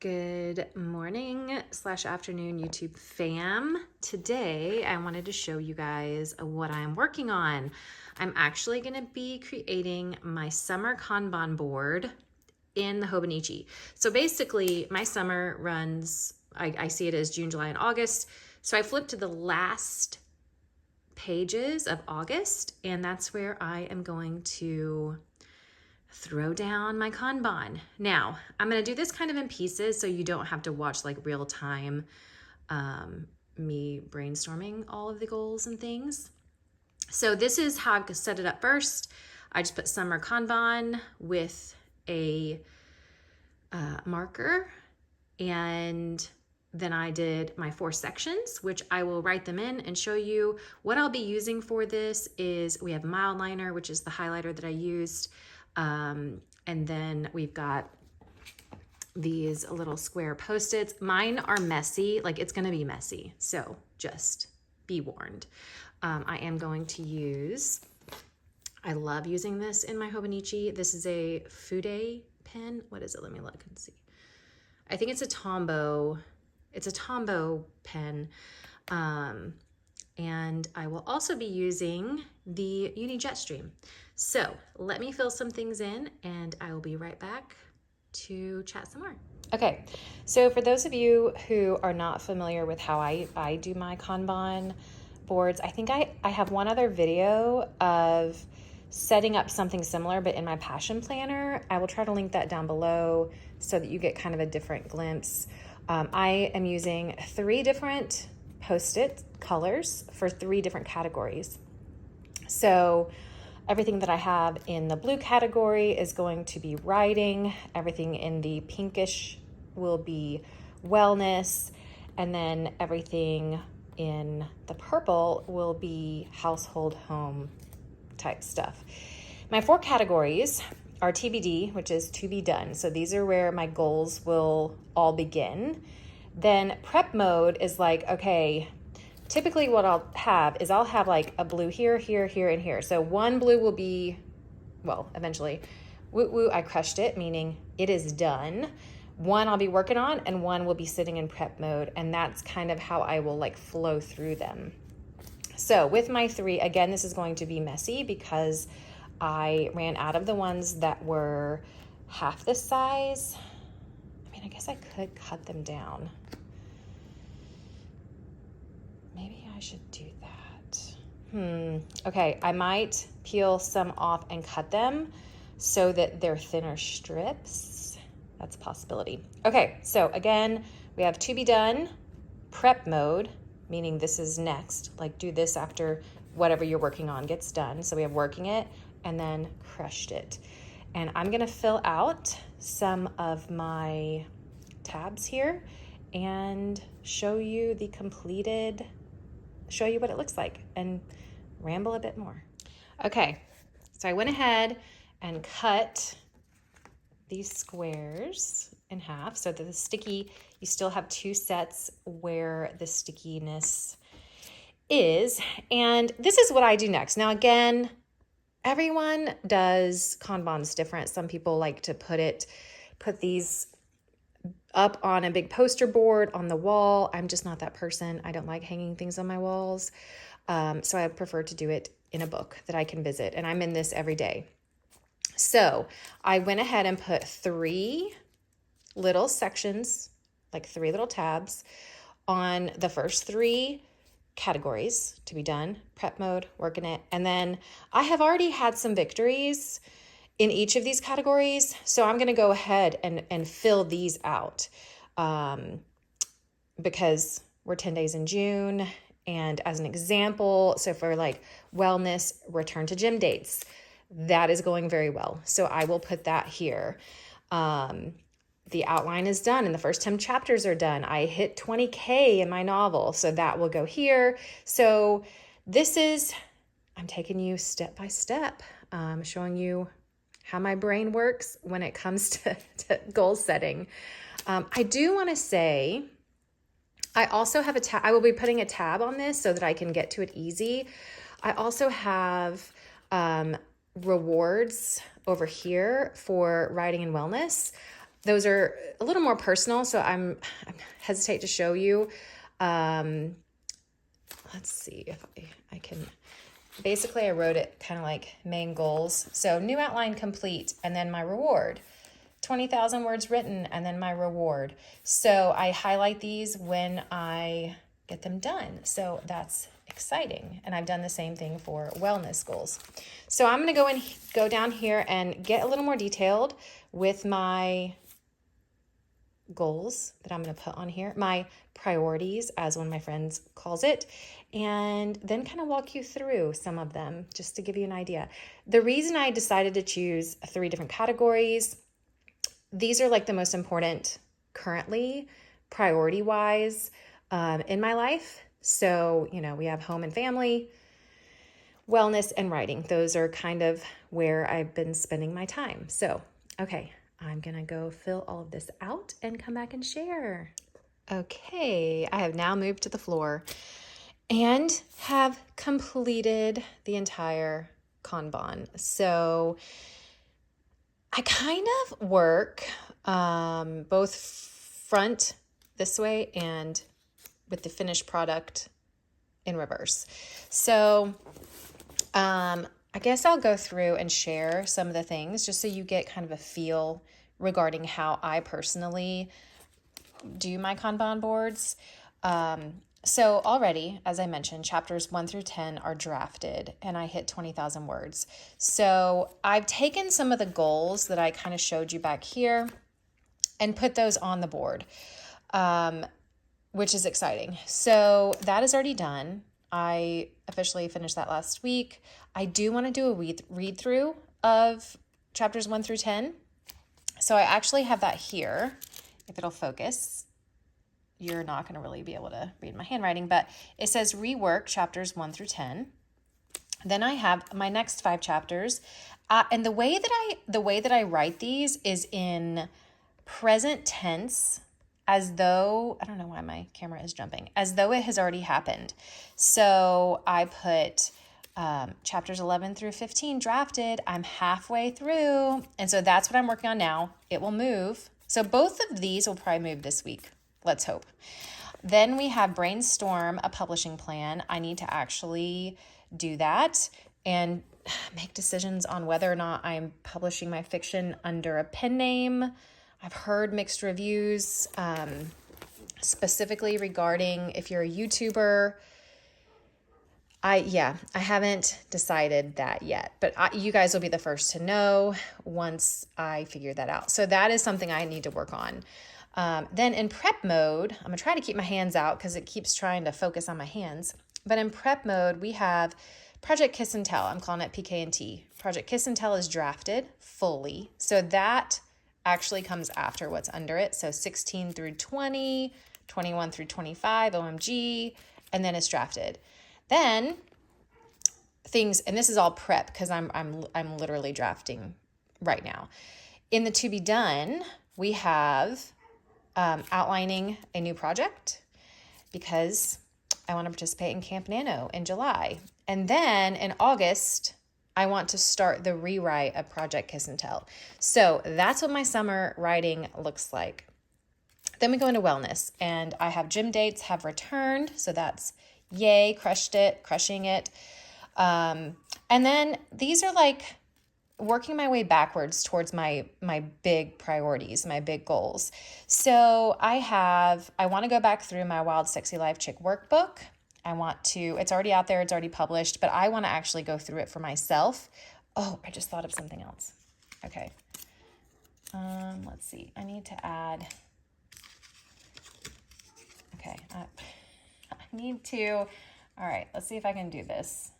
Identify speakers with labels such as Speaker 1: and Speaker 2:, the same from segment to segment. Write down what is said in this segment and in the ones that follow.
Speaker 1: Good morning / afternoon, YouTube fam. Today, I wanted to show you guys what I'm working on. I'm actually going to be creating my summer Kanban board in the HOBONICHi. So basically, my summer runs, I see it as June, July, and August. So I flipped to the last pages of August, and that's where I am going to throw down my Kanban. Now, I'm going to do this kind of in pieces so you don't have to watch like real time me brainstorming all of the goals and things. So this is how I set it up first. I just put summer Kanban with a marker, and then I did my 4 sections, which I will write them in and show you. What I'll be using for this is we have mild liner, which is the highlighter that I used. And then we've got these little square Post-its. Mine are messy, like it's gonna be messy, so just be warned. I am going to use, I love using this in my HOBONICHi. This is a Fude pen. What is it? Let me look and see. I think it's a Tombow. It's a Tombow pen. And I will also be using the Uni Jetstream. So let me fill some things in and I will be right back to chat some more. Okay, so for those of you who are not familiar with how I do my Kanban boards, I think I have one other video of setting up something similar, but in my Passion Planner. I will try to link that down below so that you get kind of a different glimpse. I am using 3 different Post-it colors for 3 different categories. So everything that I have in the blue category is going to be writing. Everything in the pinkish will be wellness. And then everything in the purple will be household home type stuff. My 4 categories are TBD, which is to be done. So these are where my goals will all begin. Then prep mode is like, okay, typically what I'll have is I'll have like a blue here, here, here, and here. So one blue will be, well, eventually, woo woo, I crushed it, meaning it is done. One I'll be working on and one will be sitting in prep mode. And that's kind of how I will like flow through them. So with my 3, again, this is going to be messy because I ran out of the ones that were half this size. I mean, I guess I could cut them down. Maybe I should do that. Okay, I might peel some off and cut them so that they're thinner strips. That's a possibility. Okay, so again, we have to be done, prep mode, meaning this is next, like do this after whatever you're working on gets done. So we have working it and then crushed it. And I'm gonna fill out some of my tabs here and show you the completed, show you what it looks like and ramble a bit more. Okay, so I went ahead and cut these squares in half so that the sticky, you still have 2 sets where the stickiness is. And this is what I do next. Now again, everyone does Kanbans different. Some people like to put these up on a big poster board on the wall. I'm just not that person. I don't like hanging things on my walls. So I prefer to do it in a book that I can visit, and I'm in this every day. So I went ahead and put 3 little sections, like 3 little tabs on the first 3 categories to be done, prep mode, working it. And then I have already had some victories in each of these categories. So I'm going to go ahead and fill these out because we're 10 days in June. And as an example, so for like wellness, return to gym dates, that is going very well. So I will put that here. The outline is done and the first 10 chapters are done. I hit 20K in my novel, so that will go here. So this is, I'm taking you step by step, showing you how my brain works when it comes to goal setting. I do want to say, I also have a tab. I will be putting a tab on this so that I can get to it easy. I also have rewards over here for writing and wellness. those are a little more personal, so I'm hesitate to show you. Let's see if I can. Basically, I wrote it kind of like main goals. So new outline complete, and then my reward. 20,000 words written, and then my reward. So I highlight these when I get them done. So that's exciting. And I've done the same thing for wellness goals. So I'm going to go down here and get a little more detailed with my goals that I'm going to put on here, my priorities, as one of my friends calls it, and then kind of walk you through some of them just to give you an idea. The reason I decided to choose 3 different categories, these are like the most important currently, priority-wise, in my life. So, we have home and family, wellness, and writing. Those are kind of where I've been spending my time. So, okay, I'm going to go fill all of this out and come back and share. Okay, I have now moved to the floor and have completed the entire Kanban. So I kind of work both front this way and with the finished product in reverse. So I guess I'll go through and share some of the things just so you get kind of a feel regarding how I personally do my Kanban boards. So already, as I mentioned, chapters 1 through 10 are drafted and I hit 20,000 words. So I've taken some of the goals that I kind of showed you back here and put those on the board, which is exciting. So that is already done. I officially finished that last week. I do want to do a read through of chapters 1 through 10. So I actually have that here. If it'll focus, you're not going to really be able to read my handwriting, but it says rework chapters 1 through 10. Then I have my next 5 chapters. And the way that I write these is in present tense, as though, I don't know why my camera is jumping, as though it has already happened. So I put chapters 11 through 15 drafted. I'm halfway through. And so that's what I'm working on now. It will move. So both of these will probably move this week. Let's hope. Then we have brainstorm a publishing plan. I need to actually do that and make decisions on whether or not I'm publishing my fiction under a pen name. I've heard mixed reviews, specifically regarding if you're a YouTuber. I haven't decided that yet, but you guys will be the first to know once I figure that out. So that is something I need to work on. Then in prep mode, I'm gonna try to keep my hands out because it keeps trying to focus on my hands. But in prep mode, we have Project Kiss and Tell. I'm calling it PK&T. Project Kiss and Tell is drafted fully. So that actually comes after what's under it. So 16 through 20, 21 through 25, OMG, and then it's drafted. Then things, and this is all prep because I'm literally drafting right now. In the to be done, we have outlining a new project because I want to participate in Camp Nano in July. And then in August, I want to start the rewrite of Project Kiss and Tell. So that's what my summer writing looks like. Then we go into wellness, and I have gym dates have returned. So that's yay, crushing it. And then these are like working my way backwards towards my big priorities, my big goals. So I want to go back through my Wild Sexy Life Chick workbook. It's already out there, it's already published, but I want to actually go through it for myself. Oh, I just thought of something else. Okay. Let's see. I need to add, okay. All right, let's see if I can do this.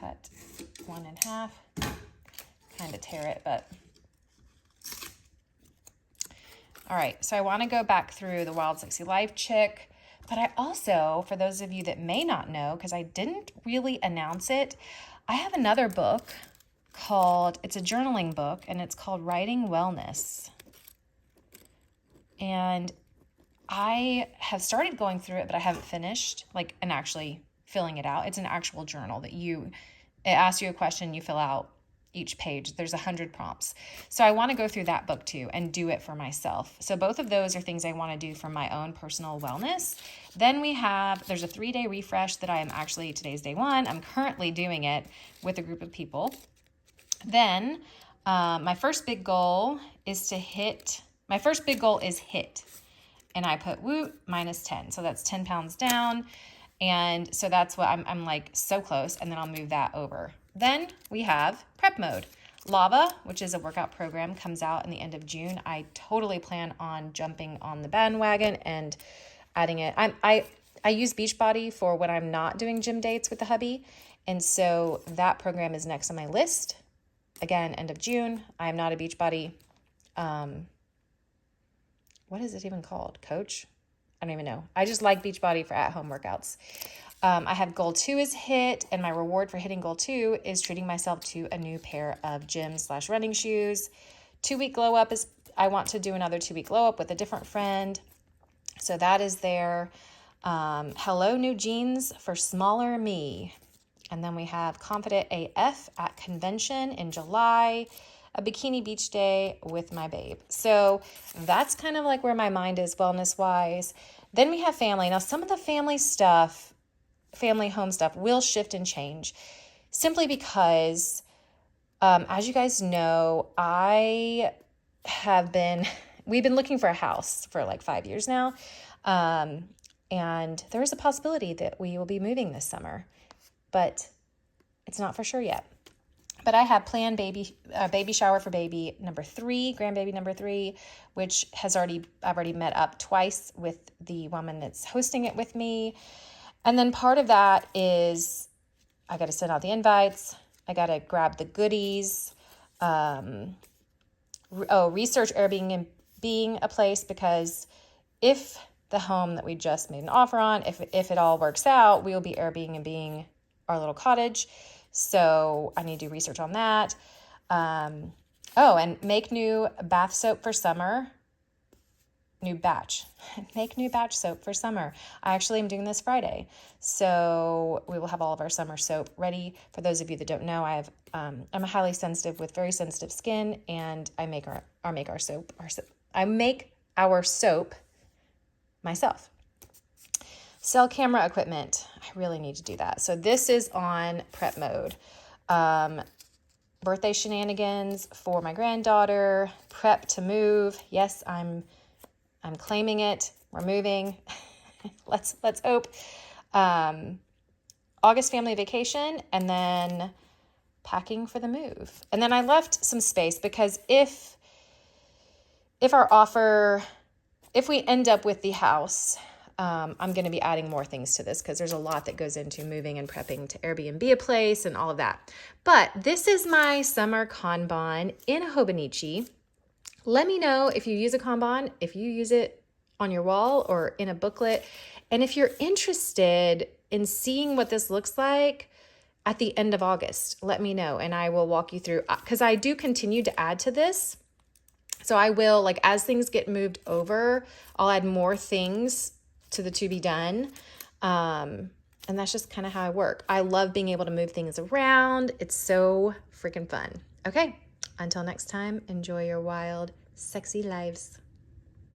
Speaker 1: Cut 1 in half, kind of tear it, but. All right, so I want to go back through the Wild Sexy Life Chick, but I also, for those of you that may not know, because I didn't really announce it, I have another book it's a journaling book, and it's called Writing Wellness. And I have started going through it, but I haven't finished, and actually filling it out. It's an actual journal that it asks you a question, you fill out each page. There's 100 prompts. So I want to go through that book too and do it for myself. So both of those are things I want to do for my own personal wellness. Then there's a 3-day refresh that I am actually, today's day 1. I'm currently doing it with a group of people. Then my first big goal is hit. And I put woot -10. So that's 10 pounds down. And so that's what I'm like so close. And then I'll move that over. Then we have prep mode. Lava, which is a workout program, comes out in the end of June. I totally plan on jumping on the bandwagon and adding it. I use Beachbody for when I'm not doing gym dates with the hubby. And so that program is next on my list. Again, end of June. I am not a Beachbody. What is it even called? Coach? I don't even know. I just like Beachbody for at-home workouts. I have goal 2 is hit, and my reward for hitting goal 2 is treating myself to a new pair of gym/running shoes. 2-week glow up is, I want to do another 2-week glow up with a different friend. So that is there. Hello new jeans for smaller me. And then we have Confident AF at convention in July, a bikini beach day with my babe. So that's kind of like where my mind is wellness-wise. Then we have family. Now, some of the family home stuff will shift and change simply because, as you guys know, we've been looking for a house for like 5 years now. And there is a possibility that we will be moving this summer, but it's not for sure yet. But I have planned baby shower for baby number 3, grandbaby number 3, which I've already met up twice with the woman that's hosting it with me. And then part of that is I got to send out the invites. I got to grab the goodies. Research Airbnb being a place, because if the home that we just made an offer on, if it all works out, we will be Airbnb-ing our little cottage. So I need to do research on that. And make new bath soap for summer. Make new batch soap for summer. I actually am doing this Friday. So we will have all of our summer soap ready. For those of you that don't know, I'm a highly sensitive with very sensitive skin, and I make our soap. I make our soap myself. Cell camera equipment. I really need to do that. So this is on prep mode. Birthday shenanigans for my granddaughter. Prep to move. Yes, I'm claiming it. We're moving. Let's hope. August family vacation, and then packing for the move. And then I left some space because if we end up with the house, I'm going to be adding more things to this because there's a lot that goes into moving and prepping to Airbnb a place and all of that. But this is my summer Kanban in HOBONICHi. Let me know if you use a Kanban, if you use it on your wall or in a booklet. And if you're interested in seeing what this looks like at the end of August, let me know and I will walk you through, because I do continue to add to this. So I will, like, as things get moved over, I'll add more things to the to be done. And that's just kind of how I work. I love being able to move things around. It's so freaking fun. Okay, until next time, enjoy your wild, sexy lives.